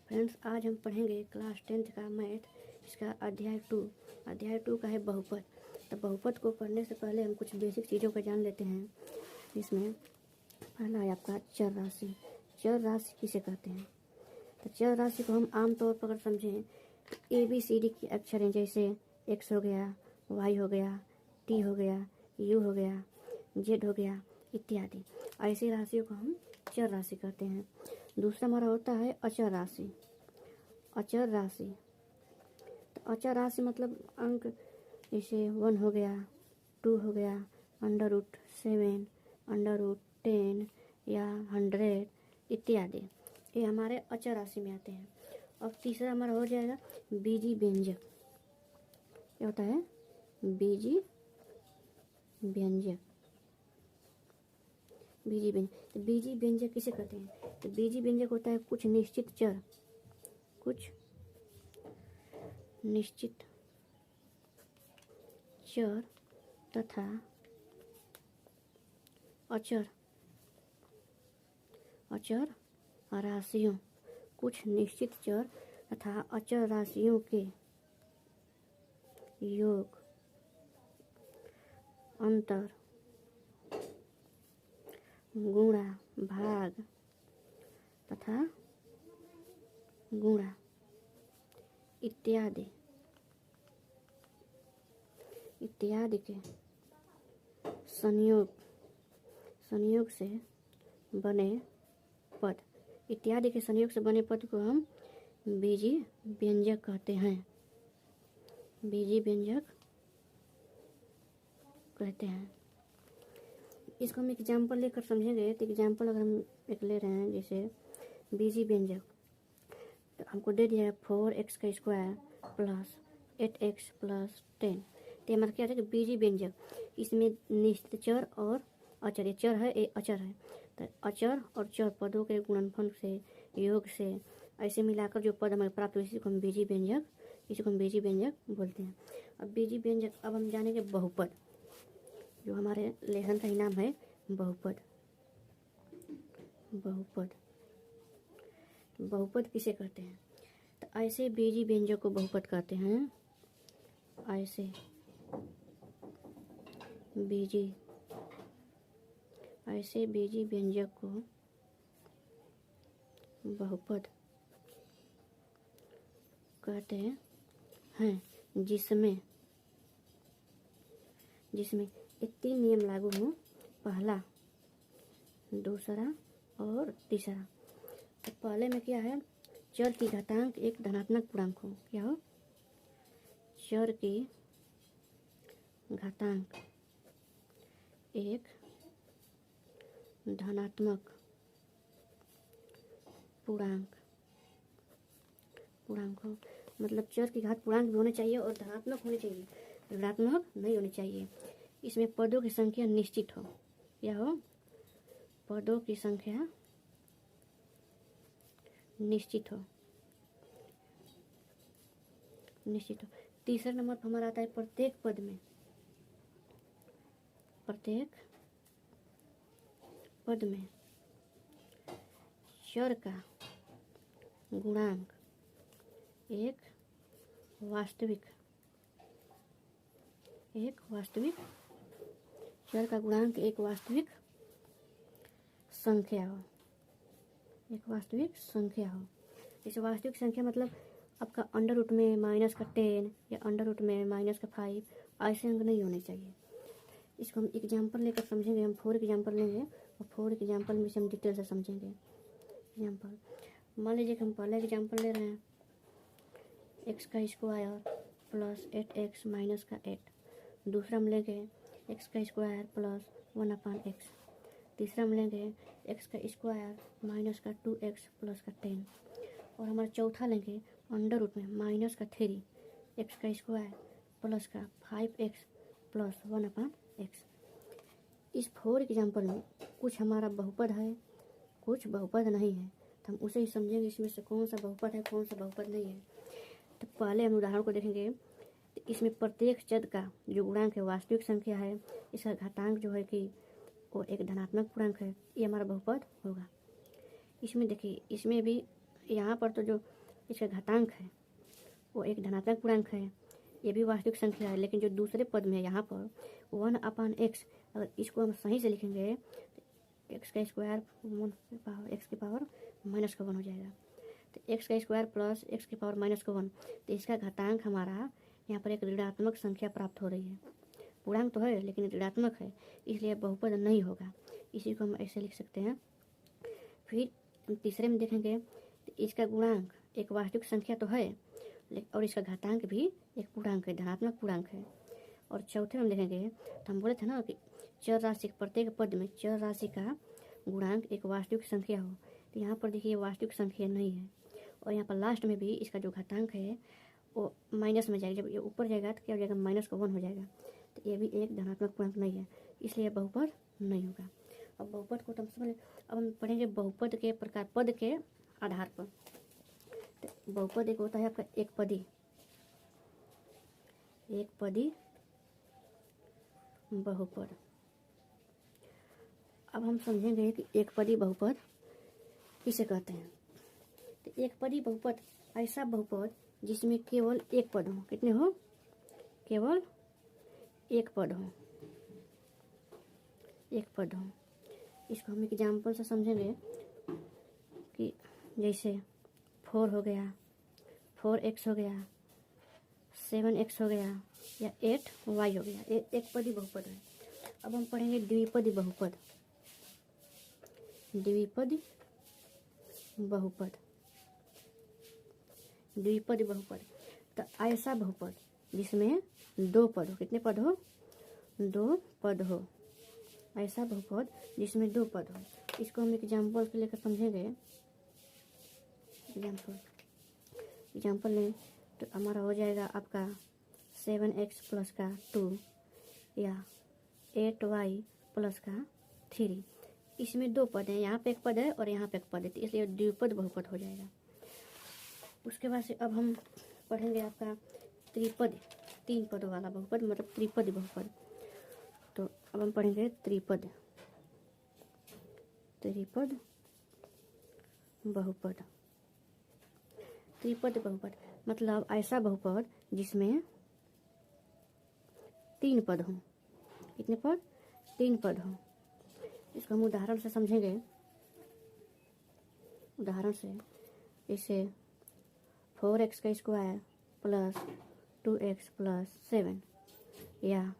Friends, आज हम पढ़ेंगे क्लास 10th का मैथ, इसका अध्याय 2 का है बहुपद। तो बहुपद को पढ़ने से पहले हम कुछ बेसिक चीज़ों को जान लेते हैं। इसमें पहला है आपका चर राशि। चर राशि किसे कहते हैं? तो चर राशि को हम आमतौर पर अगर समझें ABCD के अक्षर हैं, जैसे X हो गया, Y हो गया, T हो गया, U हो गया, Z हो गया इत्यादि। ऐसी राशियों को हम चर राशि कहते हैं। दूसरा हमारा होता है अचर राशि। अचर राशि, तो अचर राशि मतलब अंक, जैसे 1 हो गया, 2 हो गया, √7, √10 या 100 इत्यादि, ये हमारे अचर राशि में आते हैं। और तीसरा हमारा हो जाएगा बीजी व्यंजक। क्या होता है? बीजी व्यंजक। बीजी व्यंजक, तो बीजी व्यंजक किसे कहते हैं? तो बीजी व्यंजक होता है कुछ निश्चित चर तथा अचर राशियों, कुछ निश्चित चर तथा अचर राशियों के योग, अंतर, गुणा, भाग तथा गुणा इत्यादि के संयोग से बने पद, इत्यादि के संयोग से बने पद को हम बीजी व्यंजक कहते हैं। बीजी व्यंजक कहते हैं। इसको हम एग्जाम्पल लेकर समझेंगे। तो एग्जाम्पल अगर हम एक ले रहे हैं, जैसे बीजी व्यंजक, तो हमको दे दिया है 4x² प्लस 8x प्लस 10। तो हमारा क्या है कि बीजी व्यंजक, इसमें निश्चित चर और अचर, ये चर है, ये अचर है। तो अचर और चर पदों के गुणनफल से, योग से ऐसे मिलाकर जो पद हमें प्राप्त हुए, इसी को हम बीजी व्यंजक बोलते हैं। अब बीजी व्यंजक, अब हम जानेंगे बहुपद, जो हमारे लेसन का ही नाम है बहुपद। बहुपद किसे कहते हैं? तो ऐसे बीजी व्यंजक को बहुपद कहते हैं। ऐसे बीजी व्यंजक को बहुपद कहते हैं, जिसमें ये 3 नियम लागू हों। पहला, दूसरा और तीसरा। तो पहले में क्या है? चर की घातांक एक धनात्मक पूर्णांक हो। क्या हो? चर की घातांक एक धनात्मक पूर्णांक हो। मतलब चर की घात पूर्णांक भी होने चाहिए और धनात्मक होने चाहिए, ऋणात्मक नहीं होनी चाहिए। इसमें पदों की संख्या निश्चित हो। क्या हो? पदों की संख्या निश्चित हो। तीसरा नंबर पर हमारा आता है प्रत्येक पद में चर का गुणांक एक वास्तविक चर का गुणांक एक वास्तविक संख्या हो। जैसे वास्तविक संख्या मतलब आपका √ में -10 या √ में -5, ऐसे अंक नहीं होने चाहिए। इसको हम एग्जाम्पल लेकर समझेंगे। हम 4 एग्जाम्पल लेंगे और 4 एग्जाम्पल में से हम डिटेल से समझेंगे। एग्जाम्पल, मान लीजिए कि हम पहला एग्जाम्पल ले रहे हैं x² प्लस 8x माइनस का 8। दूसरा हम लेंगे x² प्लस 1/x। तीसरा हम लेंगे x² माइनस का 2x प्लस का 10। और हमारा चौथा लेंगे √ में -3 x² प्लस का 5x प्लस 1/x। इस 4 एग्जाम्पल में कुछ हमारा बहुपद है, कुछ बहुपद नहीं है। तो हम उसे ही समझेंगे, इसमें से कौन सा बहुपद है, कौन सा बहुपद नहीं है। तो पहले हम उदाहरण को देखेंगे। तो इसमें प्रत्येक चर का जो गुणांक है वास्तविक संख्या है, इसका घातांक जो है कि वो एक धनात्मक पूर्णांक है, ये हमारा बहुपद होगा। इसमें देखिए, इसमें भी यहाँ पर तो जो इसका घातांक है वो एक धनात्मक पूर्णांक है, ये भी वास्तविक संख्या है, लेकिन जो दूसरे पद में है यहाँ पर 1/x, अगर इसको हम सही से लिखेंगे तो एक्स का स्क्वायर एक्स की पावर -1 हो जाएगा। तो एक्स का स्क्वायर प्लस एक्स की पावर -1, तो इसका घातांक हमारा यहाँ पर एक ऋणात्मक संख्या प्राप्त हो रही है। पूर्णांक तो है लेकिन ऋणात्मक है, इसलिए बहुपद नहीं होगा। इसी को हम ऐसे लिख सकते हैं। फिर तीसरे में देखेंगे तो इसका गुणांक एक वास्तविक संख्या तो है और इसका घातांक भी एक पूर्णांक है, धनात्मक पूर्णांक है। और चौथे में देखेंगे तो हम बोले थे ना कि चर राशि प्रत्येक पद में चर राशि का गुणांक एक वास्तविक संख्या हो, तो यहाँ पर देखिए वास्तविक संख्या नहीं है। और यहाँ पर लास्ट में भी इसका जो घातांक है वो माइनस में जाएगा, जब ये ऊपर जाएगा तो क्या हो जाएगा -1 हो जाएगा, तो ये भी एक धनात्मक पूर्णांक नहीं है, इसलिए बहुपद नहीं होगा। अब बहुपद को तो हम समझ, अब हम पढ़ेंगे बहुपद के प्रकार पद के आधार पर। तो बहुपद एक होता है आपका एक पदी बहुपद। अब हम समझेंगे कि एक पदी बहुपद किसे कहते हैं। तो एक पदी बहुपद ऐसा बहुपद जिसमें केवल एक पद हो। कितने हो? केवल एक पद हो, एक पद हो। इसको हम एग्जाम्पल से समझेंगे कि जैसे 4 हो गया, 4x हो गया, 7x हो गया या 8y हो गया, एक पदी बहुपद है। अब हम पढ़ेंगे द्विपदी बहुपद। द्विपदी बहुपद, द्विपदी बहुपद तो ऐसा बहुपद जिसमें 2 पद हो। कितने पद हो? 2 पद हो। ऐसा बहुपद जिसमें 2 पद हो। इसको हम एग्जाम्पल के लेकर समझेंगे। एग्जाम्पल लें तो हमारा हो जाएगा आपका 7x प्लस का 2 या 8y प्लस का 3। इसमें 2 पद हैं, यहाँ पे एक पद है और यहाँ पे एक पद है, तो इसलिए द्विपद बहुपद हो जाएगा। उसके बाद से अब हम पढ़ेंगे आपका त्रिपद, 3 पद वाला बहुपद, मतलब त्रिपद बहुपद। तो अब हम पढ़ेंगे त्रिपद बहुपद। त्रिपद बहुपद मतलब ऐसा बहुपद जिसमें 3 पद हों। कितने पद? 3 पद हों। इसको हम उदाहरण से समझेंगे। उदाहरण से जैसे 4x का स्क्वायर प्लस 2x प्लस 7 या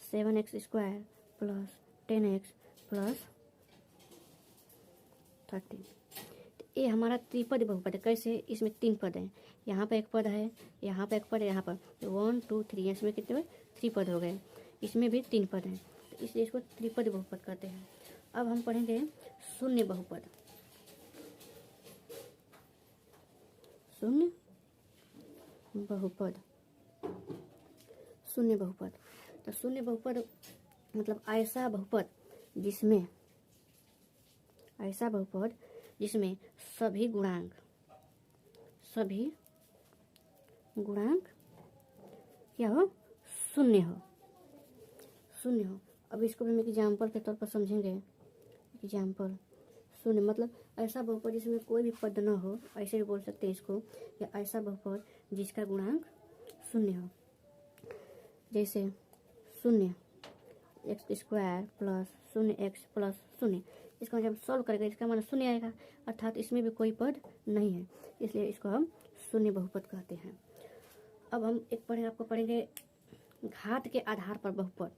7x square plus 10x plus 13। तो ये हमारा त्रिपद बहुपद है। कैसे? इसमें 3 पद हैं, यहाँ पे एक पद है, यहाँ पे एक पद है, यहाँ पर 1 2 3, इसमें कितने 3 पद हो गए। इसमें भी 3 पद हैं, तो इसलिए इसको त्रिपद बहुपद कहते हैं। अब हम पढ़ेंगे शून्य बहुपद। शून्य बहुपद, शून्य बहुपद तो शून्य बहुपद मतलब ऐसा बहुपद जिसमें सभी गुणांक क्या हो? शून्य हो। अब इसको हम एग्जाम्पल के तौर पर समझेंगे। एग्जाम्पल शून्य मतलब ऐसा बहुपद जिसमें कोई भी पद न हो, ऐसे भी बोल सकते हैं इसको, या ऐसा बहुपद जिसका गुणांक शून्य हो। जैसे 0x square plus 0x plus 0, इसको जब सॉल्व करेंगे इसका मान 0 आएगा, अर्थात इसमें भी कोई पद नहीं है, इसलिए इसको हम शून्य बहुपद कहते हैं। अब हम आपको पढ़ेंगे घात के आधार पर बहुपद।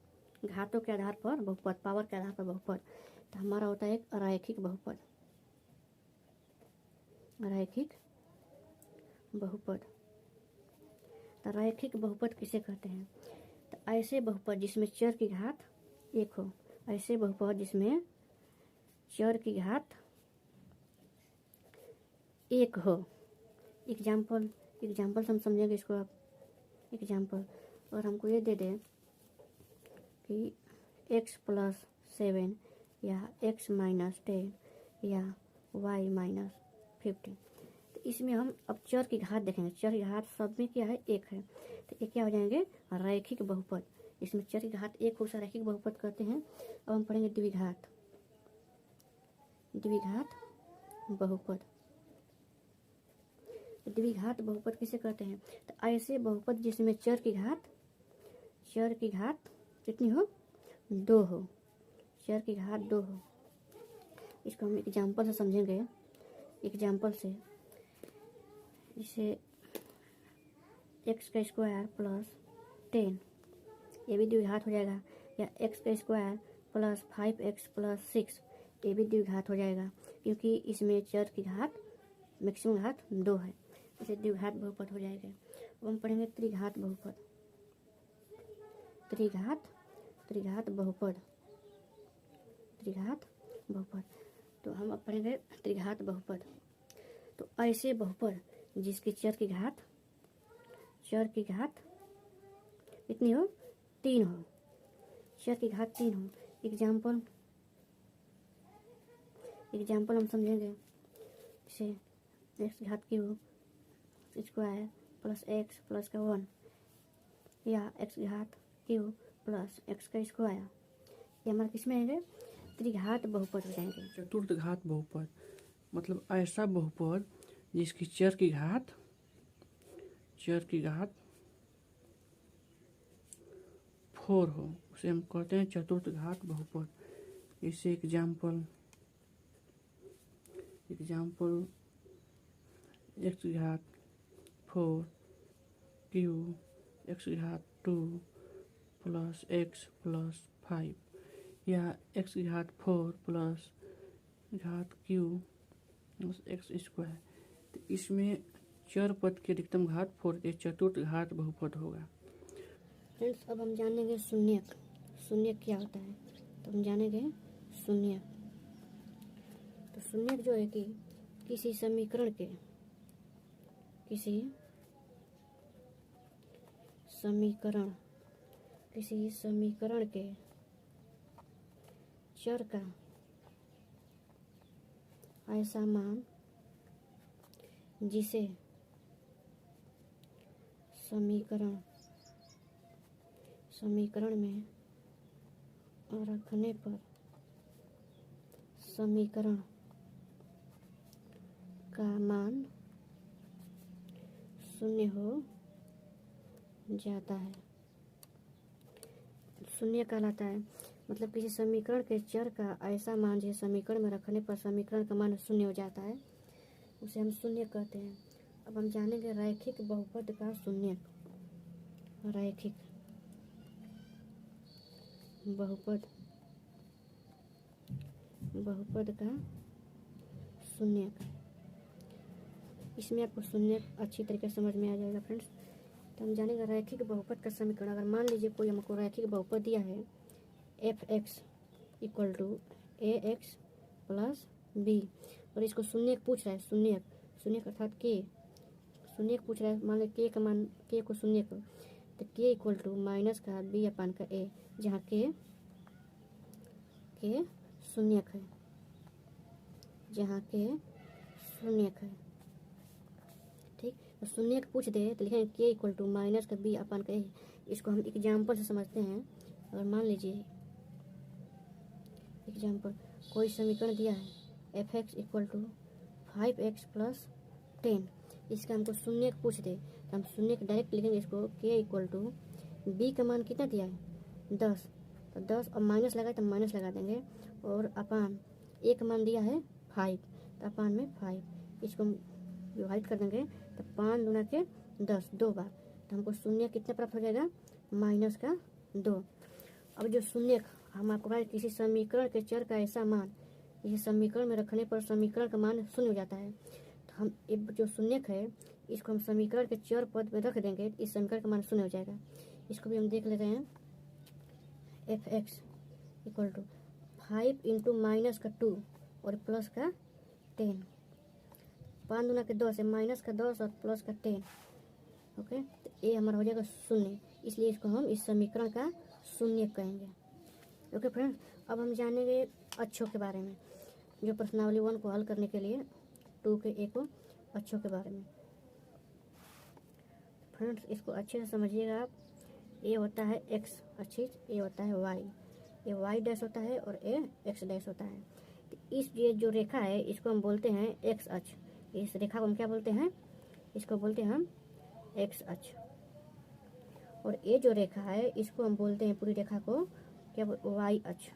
घातों के आधार पर बहुपद, पावर के आधार पर बहुपद। तो हमारा होता है एक रैखिक बहुपद। रैखिक बहुपद, तो रैखिक बहुपद किसे कहते हैं? तो ऐसे बहुपद जिसमें चर की घात 1 हो। ऐसे बहुपद जिसमें चर की घात 1 हो। एग्जाम्पल से हम समझेंगे इसको। आप एग्जाम्पल और हमको ये दे दें कि x प्लस 7 या x माइनस 10 या y माइनस 15, तो इसमें हम अब चर की घात देखेंगे। चर की घात सब में क्या है? 1 है, तो ये क्या हो जाएंगे? रैखिक बहुपद। इसमें चर की घात 1 हो, उसे रैखिक बहुपद कहते हैं। अब हम पढ़ेंगे द्विघात बहुपद। द्विघात बहुपद किसे कहते हैं? तो ऐसे बहुपद जिसमें चर की घात कितनी हो? 2 हो, चर की घात 2 हो। इसको हम एग्जाम्पल से समझेंगे, एग्जाम्पल से। जैसे x² प्लस 10, ये भी द्विघात हो जाएगा, या x² प्लस 5x प्लस 6, ये भी द्विघात हो जाएगा, क्योंकि इसमें चर की घात मैक्सिमम घात 2 है, इसे द्विघात बहुपद हो जाएगा। अब हम पढ़ेंगे त्रिघात बहुपद। त्रिघात बहुपद। तो हम अब पढ़ेंगे त्रिघात बहुपद। तो ऐसे बहुपद जिसकी चर की घात कितनी हो? 3 हो, चर की घात 3 हो। एग्जाम्पल हम समझेंगे। जैसे x घात Q square plus x plus का 1, या x घात क्यू प्लस x का स्क्वायर, ये हमारे किस में आएंगे? त्रिघात बहुपद हो जाएंगे। चतुर्थ घात बहुपद मतलब ऐसा बहुपद जिसकी चर की घात 4 हो, उसे हम कहते हैं चतुर्थ घात बहुपद। इसे एग्जाम्पल x घात 4 क्यू x घात 2 प्लस x प्लस 5, या x घात 4 प्लस घात क्यू प्लस x स्क्वायर। तो इसमें चर पद की अधिकतम घात 4 के चतुर्थ घात बहुपद होगा। फ्रेंड्स, अब हम जानेंगे शून्यक। शून्यक क्या होता है? तो हम जानेंगे शून्यक। तो शून्यक जो है कि किसी समीकरण के चर का ऐसा मान जिसे समीकरण में रखने पर समीकरण का मान शून्य हो जाता है। शून्य कहलाता है, मतलब किसी समीकरण के चर का ऐसा मान जिसे समीकरण में रखने पर समीकरण का मान शून्य हो जाता है, उसे हम शून्य कहते हैं। अब हम जानेंगे रैखिक बहुपद का शून्यक। रैखिक बहुपद का शून्यक। इसमें आपको शून्यक अच्छी तरीके से समझ में आ जाएगा फ्रेंड्स। तो हम जानेंगे रैखिक बहुपद का समीकरण। अगर मान लीजिए कोई हमको रैखिक बहुपद दिया है f(x) = ax प्लस b, और इसको शून्यक पूछ रहा है। शून्यक अर्थात k शून्यक पूछ रहा है। मान लीजिए k का मान, k को शून्यक, तो k = माइनस का b अपान का a, जहाँ k शून्यक है, ठीक। तो शून्यक पूछ दे तो लिखेंगे k = माइनस का b अपान का a। इसको हम एग्जाम्पल से समझते हैं। अगर मान लीजिए एग्जाम्पल कोई समीकरण दिया है f(x) = 5x प्लस 10, इसका हमको शून्यक पूछ दे तो हम शून्यक डायरेक्ट लिखेंगे। इसको k = b का मान कितना दिया है? 10, तो 10 और माइनस लगाए तो माइनस लगा देंगे, और अपान a का मान दिया है 5, तो अपान में 5, इसको हम डिवाइड कर देंगे तो 5 दूना के 10 2 बार, तो हमको शून्य कितना प्राप्त हो जाएगा? माइनस का 2। अब जो शून्यक हम आपको बताए किसी समीकरण के चर का ऐसा मान जिसे समीकरण में रखने पर समीकरण का मान शून्य हो जाता है, तो हम जो शून्यक है इसको हम समीकरण के चर पद में रख देंगे, इस समीकरण का मान शून्य हो जाएगा। इसको भी हम देख लेते हैं। f(x) = 5 × माइनस का 2 और प्लस का 10, 5 दूना के 10 है, माइनस का 10 और प्लस का 10, ओके। तो ये हमारा हो जाएगा शून्य, इसलिए इसको हम इस समीकरण का शून्य कहेंगे। ओके फ्रेंड्स, अब हम जानेंगे अक्षों के बारे में, जो प्रश्नावली 1 को हल करने के लिए 2 के a को अक्षों के बारे में। फ्रेंड्स, इसको अच्छे से समझिएगा आप। ए होता है x अक्षित, ए होता है y, ये y डैश होता है और ए x डैश होता है। तो इस ये जो रेखा है इसको हम बोलते हैं x अक्ष। इस रेखा को हम क्या बोलते हैं? इसको बोलते हैं हम एक्स अक्ष। और ये जो रेखा है इसको हम बोलते हैं, पूरी रेखा को क्या, वाई अक्ष।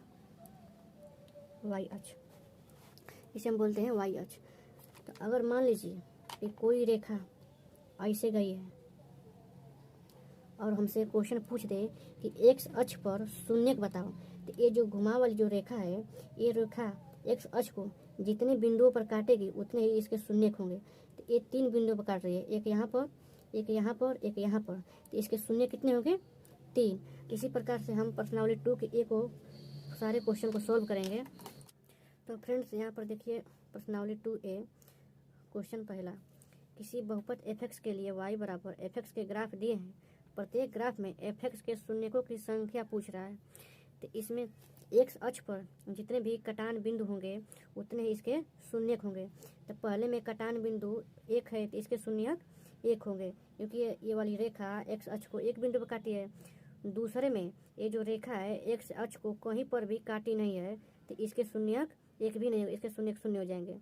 वाई अक्ष, इसे हम बोलते हैं वाई अक्ष। तो अगर मान लीजिए कि कोई रेखा ऐसे गई है और हमसे क्वेश्चन पूछ दे कि एक्स अक्ष पर शून्यक बताओ, तो ये जो घुमा वाली जो रेखा है, ये रेखा एक्स अक्ष को जितने बिंदुओं पर काटेगी उतने ही इसके शून्यक होंगे। तो ये 3 बिंदुओं पर काट रही है, एक यहाँ पर, एक यहाँ पर, एक यहाँ पर, तो इसके शून्य कितने होंगे, 3। इसी प्रकार से हम प्रश्नावली 2 के ए को सारे क्वेश्चन को सोल्व करेंगे। तो फ्रेंड्स यहाँ पर देखिए प्रश्नावली 2A क्वेश्चन पहला, किसी बहुपद f(x) के लिए y बराबर f(x) के ग्राफ दिए हैं, प्रत्येक ग्राफ में f(x) के शून्यकों की संख्या पूछ रहा है। तो इसमें x अक्ष पर जितने भी कटान बिंदु होंगे उतने ही इसके शून्यक होंगे। तो पहले में कटान बिंदु 1 है तो इसके शून्यक 1 होंगे, क्योंकि ये वाली रेखा x अक्ष को एक बिंदु पर काटी है। दूसरे में ये जो रेखा है x अक्ष को कहीं पर भी काटी नहीं है, तो इसके शून्यक 1 भी नहीं होगा, इसके शून्यक 0 हो जाएंगे।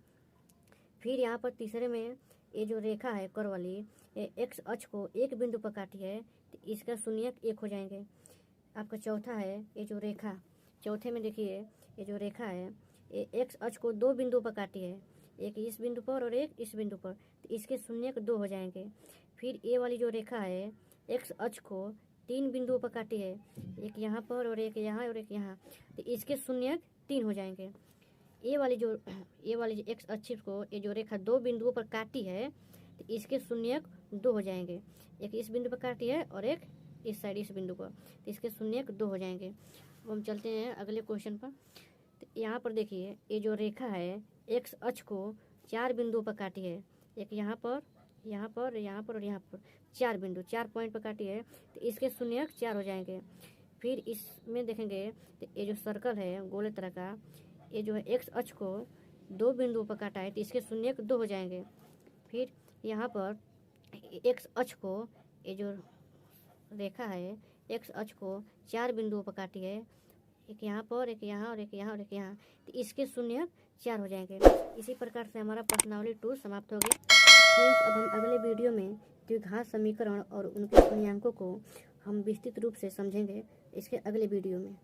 फिर यहाँ पर तीसरे में ये जो रेखा है कर वाली, ये x अक्ष को एक बिंदु पर काटी है, तो इसका शून्यक 1 हो जाएंगे। आपका चौथा है ये जो रेखा, चौथे में देखिए ये जो रेखा है ये x अक्ष को 2 बिंदुओं पर काटी है, एक इस बिंदु पर और एक इस बिंदु पर, तो इसके शून्यक 2 हो जाएंगे। फिर ये वाली जो रेखा है x अक्ष को 3 बिंदुओं पर काटी है, एक यहाँ पर और एक यहाँ और एक यहाँ, तो इसके शून्यक 3 हो जाएंगे। ये वाली जो x अक्ष को ये जो रेखा 2 बिंदुओं पर काटी है, तो इसके शून्यक 2 हो जाएंगे, एक इस बिंदु पर काटी है और एक इस साइड इस बिंदु पर, तो इसके शून्यक 2 हो जाएंगे। अब हम चलते हैं अगले क्वेश्चन पर। तो यहाँ पर देखिए ये जो रेखा है x अक्ष को 4 बिंदुओं पर काटी है, एक यहाँ पर, यहाँ पर, यहाँ पर और यहाँ पर, 4 बिंदु 4 पॉइंट पर काटी है, तो इसके शून्यक 4 हो जाएंगे। फिर इसमें देखेंगे तो ये जो सर्कल है गोले तरह का, ये जो है x अक्ष को 2 बिंदुओं पर काटा है, तो इसके शून्यक 2 हो जाएंगे। फिर यहाँ पर x अक्ष को ये जो रेखा है x अक्ष को 4 बिंदुओं पर काटी है, एक यहाँ पर, एक यहाँ और एक यहाँ और एक यहाँ, तो इसके शून्यक 4 हो जाएंगे। इसी प्रकार से हमारा प्रश्नावली 2 समाप्त हो गई। फ्रेंड्स अब हम अगले वीडियो में द्विघात समीकरण और उनके शून्यांकों को हम विस्तृत रूप से समझेंगे इसके अगले वीडियो में।